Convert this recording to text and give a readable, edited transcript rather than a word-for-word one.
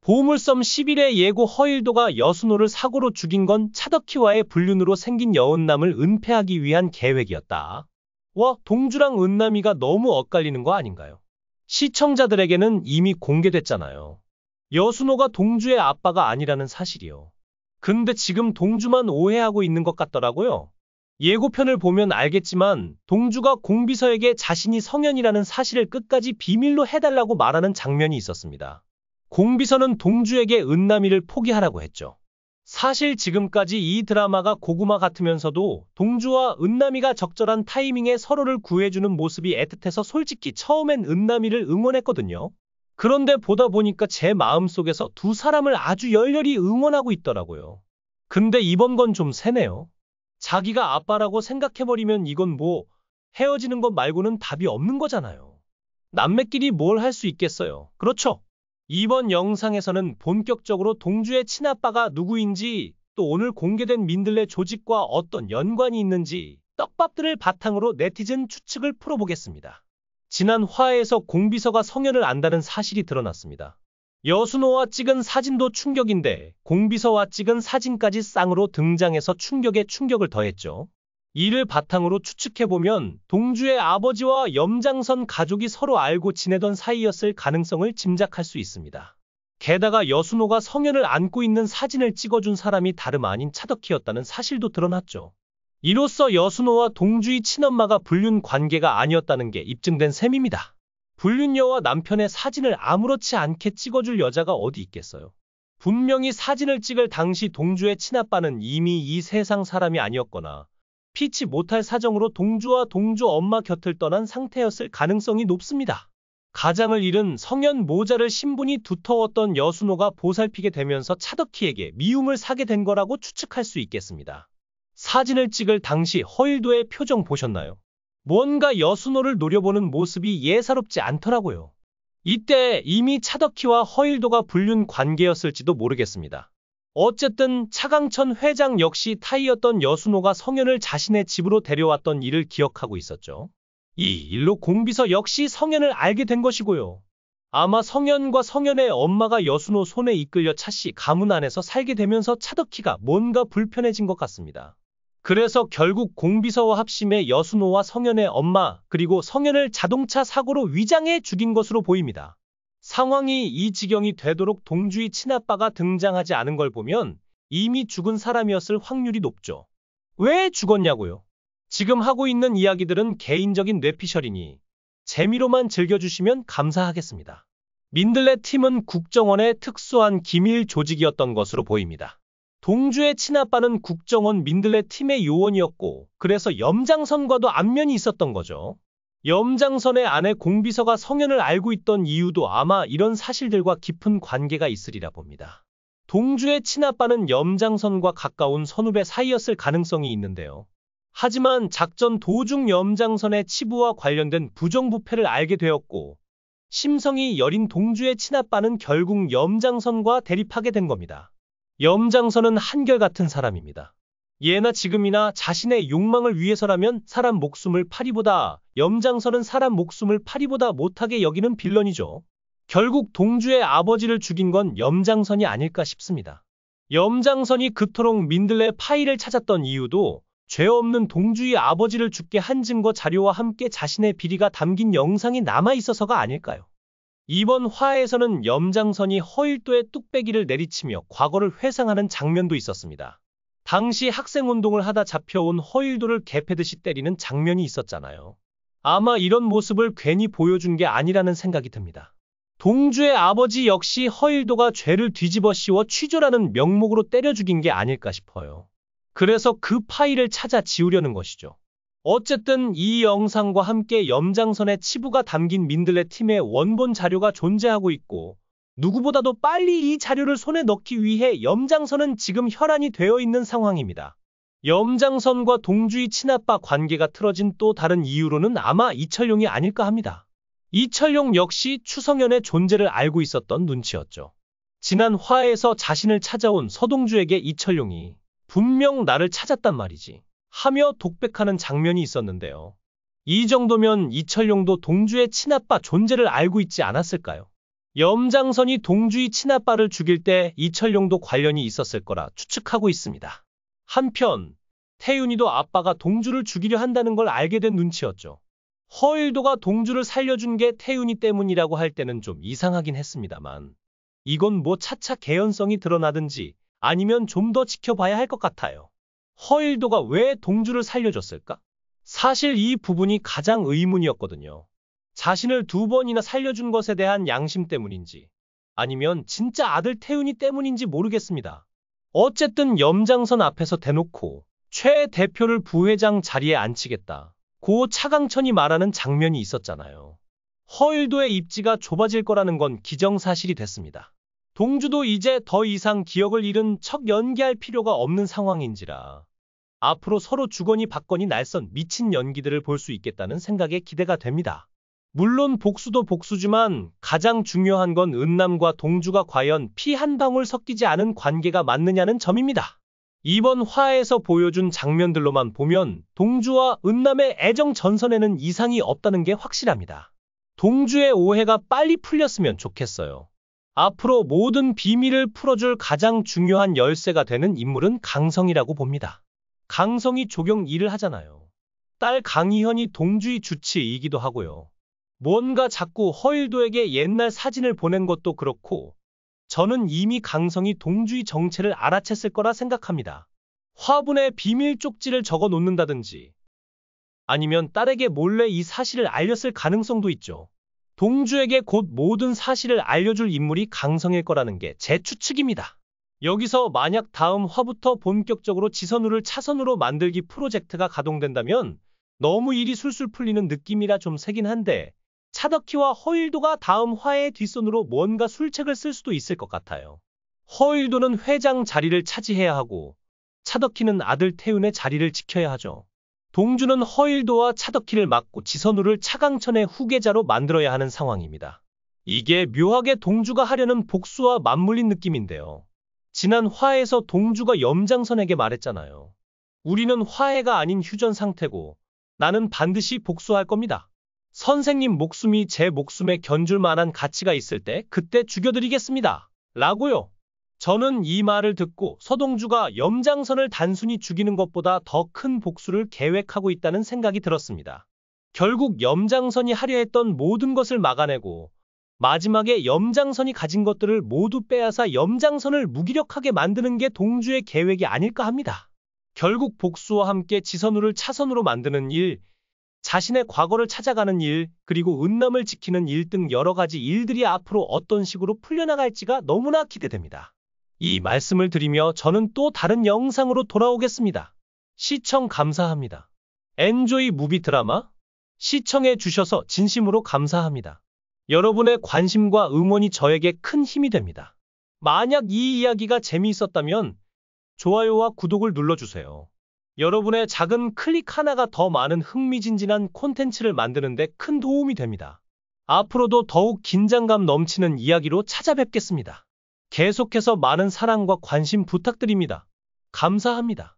보물섬 10일의 예고 허일도가 여순호를 사고로 죽인 건 차덕희와의 불륜으로 생긴 여은남을 은폐하기 위한 계획이었다. 와, 동주랑 은남이가 너무 엇갈리는 거 아닌가요? 시청자들에게는 이미 공개됐잖아요. 여순호가 동주의 아빠가 아니라는 사실이요. 근데 지금 동주만 오해하고 있는 것 같더라고요. 예고편을 보면 알겠지만 동주가 공비서에게 자신이 성현이라는 사실을 끝까지 비밀로 해달라고 말하는 장면이 있었습니다. 공비서는 동주에게 은남이를 포기하라고 했죠. 사실 지금까지 이 드라마가 고구마 같으면서도 동주와 은남이가 적절한 타이밍에 서로를 구해주는 모습이 애틋해서 솔직히 처음엔 은남이를 응원했거든요. 그런데 보다 보니까 제 마음속에서 두 사람을 아주 열렬히 응원하고 있더라고요. 근데 이번 건 좀 세네요. 자기가 아빠라고 생각해버리면 이건 뭐 헤어지는 것 말고는 답이 없는 거잖아요. 남매끼리 뭘 할 수 있겠어요. 그렇죠? 이번 영상에서는 본격적으로 동주의 친아빠가 누구인지 또 오늘 공개된 민들레 조직과 어떤 연관이 있는지 떡밥들을 바탕으로 네티즌 추측을 풀어보겠습니다. 지난 화에서 공비서가 성현을 안다는 사실이 드러났습니다. 여순호와 찍은 사진도 충격인데 공비서와 찍은 사진까지 쌍으로 등장해서 충격에 충격을 더했죠. 이를 바탕으로 추측해보면 동주의 아버지와 염장선 가족이 서로 알고 지내던 사이였을 가능성을 짐작할 수 있습니다. 게다가 여순호가 성현을 안고 있는 사진을 찍어준 사람이 다름 아닌 차덕희였다는 사실도 드러났죠. 이로써 여순호와 동주의 친엄마가 불륜 관계가 아니었다는 게 입증된 셈입니다. 불륜녀와 남편의 사진을 아무렇지 않게 찍어줄 여자가 어디 있겠어요. 분명히 사진을 찍을 당시 동주의 친아빠는 이미 이 세상 사람이 아니었거나 피치 못할 사정으로 동주와 동주 엄마 곁을 떠난 상태였을 가능성이 높습니다. 가장을 잃은 성현 모자를 신분이 두터웠던 여순호가 보살피게 되면서 차덕희에게 미움을 사게 된 거라고 추측할 수 있겠습니다. 사진을 찍을 당시 허일도의 표정 보셨나요? 뭔가 여순호를 노려보는 모습이 예사롭지 않더라고요. 이때 이미 차덕희와 허일도가 불륜 관계였을지도 모르겠습니다. 어쨌든 차강천 회장 역시 타이였던 여순호가 성현을 자신의 집으로 데려왔던 일을 기억하고 있었죠. 이 일로 공비서 역시 성현을 알게 된 것이고요. 아마 성현과 성현의 엄마가 여순호 손에 이끌려 차씨 가문 안에서 살게 되면서 차덕희가 뭔가 불편해진 것 같습니다. 그래서 결국 공비서와 합심해 여순호와 성현의 엄마 그리고 성현을 자동차 사고로 위장해 죽인 것으로 보입니다. 상황이 이 지경이 되도록 동주의 친아빠가 등장하지 않은 걸 보면 이미 죽은 사람이었을 확률이 높죠. 왜 죽었냐고요? 지금 하고 있는 이야기들은 개인적인 뇌피셜이니 재미로만 즐겨주시면 감사하겠습니다. 민들레 팀은 국정원의 특수한 기밀 조직이었던 것으로 보입니다. 동주의 친아빠는 국정원 민들레 팀의 요원이었고 그래서 염장선과도 안면이 있었던 거죠. 염장선의 아내 공비서가 성현을 알고 있던 이유도 아마 이런 사실들과 깊은 관계가 있으리라 봅니다. 동주의 친아빠는 염장선과 가까운 선후배 사이였을 가능성이 있는데요. 하지만 작전 도중 염장선의 치부와 관련된 부정부패를 알게 되었고 심성이 여린 동주의 친아빠는 결국 염장선과 대립하게 된 겁니다. 염장선은 한결같은 사람입니다. 예나 지금이나 자신의 욕망을 위해서라면 사람 목숨을 파리보다 염장선은 사람 목숨을 파리보다 못하게 여기는 빌런이죠. 결국 동주의 아버지를 죽인 건 염장선이 아닐까 싶습니다. 염장선이 그토록 민들레 파일을 찾았던 이유도 죄 없는 동주의 아버지를 죽게 한 증거 자료와 함께 자신의 비리가 담긴 영상이 남아있어서가 아닐까요? 이번 화에서는 염장선이 허일도의 뚝배기를 내리치며 과거를 회상하는 장면도 있었습니다. 당시 학생운동을 하다 잡혀온 허일도를 개패듯이 때리는 장면이 있었잖아요. 아마 이런 모습을 괜히 보여준 게 아니라는 생각이 듭니다. 동주의 아버지 역시 허일도가 죄를 뒤집어 씌워 취조라는 명목으로 때려 죽인 게 아닐까 싶어요. 그래서 그 파일을 찾아 지우려는 것이죠. 어쨌든 이 영상과 함께 염장선의 치부가 담긴 민들레 팀의 원본 자료가 존재하고 있고 누구보다도 빨리 이 자료를 손에 넣기 위해 염장선은 지금 혈안이 되어 있는 상황입니다. 염장선과 동주의 친아빠 관계가 틀어진 또 다른 이유로는 아마 이철용이 아닐까 합니다. 이철용 역시 추성현의 존재를 알고 있었던 눈치였죠. 지난 화에서 자신을 찾아온 서동주에게 이철용이 분명 나를 찾았단 말이지 하며 독백하는 장면이 있었는데요. 이 정도면 이철용도 동주의 친아빠 존재를 알고 있지 않았을까요? 염장선이 동주의 친아빠를 죽일 때 이철용도 관련이 있었을 거라 추측하고 있습니다. 한편 태윤이도 아빠가 동주를 죽이려 한다는 걸 알게 된 눈치였죠. 허일도가 동주를 살려준 게 태윤이 때문이라고 할 때는 좀 이상하긴 했습니다만 이건 뭐 차차 개연성이 드러나든지 아니면 좀 더 지켜봐야 할 것 같아요. 허일도가 왜 동주를 살려줬을까? 사실 이 부분이 가장 의문이었거든요. 자신을 2번이나 살려준 것에 대한 양심 때문인지 아니면 진짜 아들 태윤이 때문인지 모르겠습니다. 어쨌든 염장선 앞에서 대놓고 최 대표를 부회장 자리에 앉히겠다. 고 차강천이 말하는 장면이 있었잖아요. 허일도의 입지가 좁아질 거라는 건 기정사실이 됐습니다. 동주도 이제 더 이상 기억을 잃은 척 연기할 필요가 없는 상황인지라 앞으로 서로 주거니 받거니 날선 미친 연기들을 볼 수 있겠다는 생각에 기대가 됩니다. 물론 복수도 복수지만 가장 중요한 건 은남과 동주가 과연 피 한 방울 섞이지 않은 관계가 맞느냐는 점입니다. 이번 화에서 보여준 장면들로만 보면 동주와 은남의 애정 전선에는 이상이 없다는 게 확실합니다. 동주의 오해가 빨리 풀렸으면 좋겠어요. 앞으로 모든 비밀을 풀어줄 가장 중요한 열쇠가 되는 인물은 강성이라고 봅니다. 강성이 조경 일을 하잖아요. 딸 강희현이 동주의 주치이기도 하고요. 뭔가 자꾸 허일도에게 옛날 사진을 보낸 것도 그렇고 저는 이미 강성이 동주의 정체를 알아챘을 거라 생각합니다. 화분에 비밀 쪽지를 적어 놓는다든지 아니면 딸에게 몰래 이 사실을 알렸을 가능성도 있죠. 동주에게 곧 모든 사실을 알려줄 인물이 강성일 거라는 게 제 추측입니다. 여기서 만약 다음 화부터 본격적으로 지선우를 차선우로 만들기 프로젝트가 가동된다면 너무 일이 술술 풀리는 느낌이라 좀 세긴 한데 차덕희와 허일도가 다음 화의 뒷손으로 뭔가 술책을 쓸 수도 있을 것 같아요. 허일도는 회장 자리를 차지해야 하고 차덕희는 아들 태윤의 자리를 지켜야 하죠. 동주는 허일도와 차덕희를 막고 지선우를 차강천의 후계자로 만들어야 하는 상황입니다. 이게 묘하게 동주가 하려는 복수와 맞물린 느낌인데요. 지난 화에서 동주가 염장선에게 말했잖아요. 우리는 화해가 아닌 휴전 상태고 나는 반드시 복수할 겁니다. 선생님 목숨이 제 목숨에 견줄 만한 가치가 있을 때 그때 죽여드리겠습니다. 라고요. 저는 이 말을 듣고 서동주가 염장선을 단순히 죽이는 것보다 더 큰 복수를 계획하고 있다는 생각이 들었습니다. 결국 염장선이 하려 했던 모든 것을 막아내고 마지막에 염장선이 가진 것들을 모두 빼앗아 염장선을 무기력하게 만드는 게 동주의 계획이 아닐까 합니다. 결국 복수와 함께 지선우를 차선으로 만드는 일, 자신의 과거를 찾아가는 일, 그리고 은남을 지키는 일 등 여러 가지 일들이 앞으로 어떤 식으로 풀려나갈지가 너무나 기대됩니다. 이 말씀을 드리며 저는 또 다른 영상으로 돌아오겠습니다. 시청 감사합니다. 엔조이 무비 드라마 시청해 주셔서 진심으로 감사합니다. 여러분의 관심과 응원이 저에게 큰 힘이 됩니다. 만약 이 이야기가 재미있었다면 좋아요와 구독을 눌러주세요. 여러분의 작은 클릭 하나가 더 많은 흥미진진한 콘텐츠를 만드는 데 큰 도움이 됩니다. 앞으로도 더욱 긴장감 넘치는 이야기로 찾아뵙겠습니다. 계속해서 많은 사랑과 관심 부탁드립니다. 감사합니다.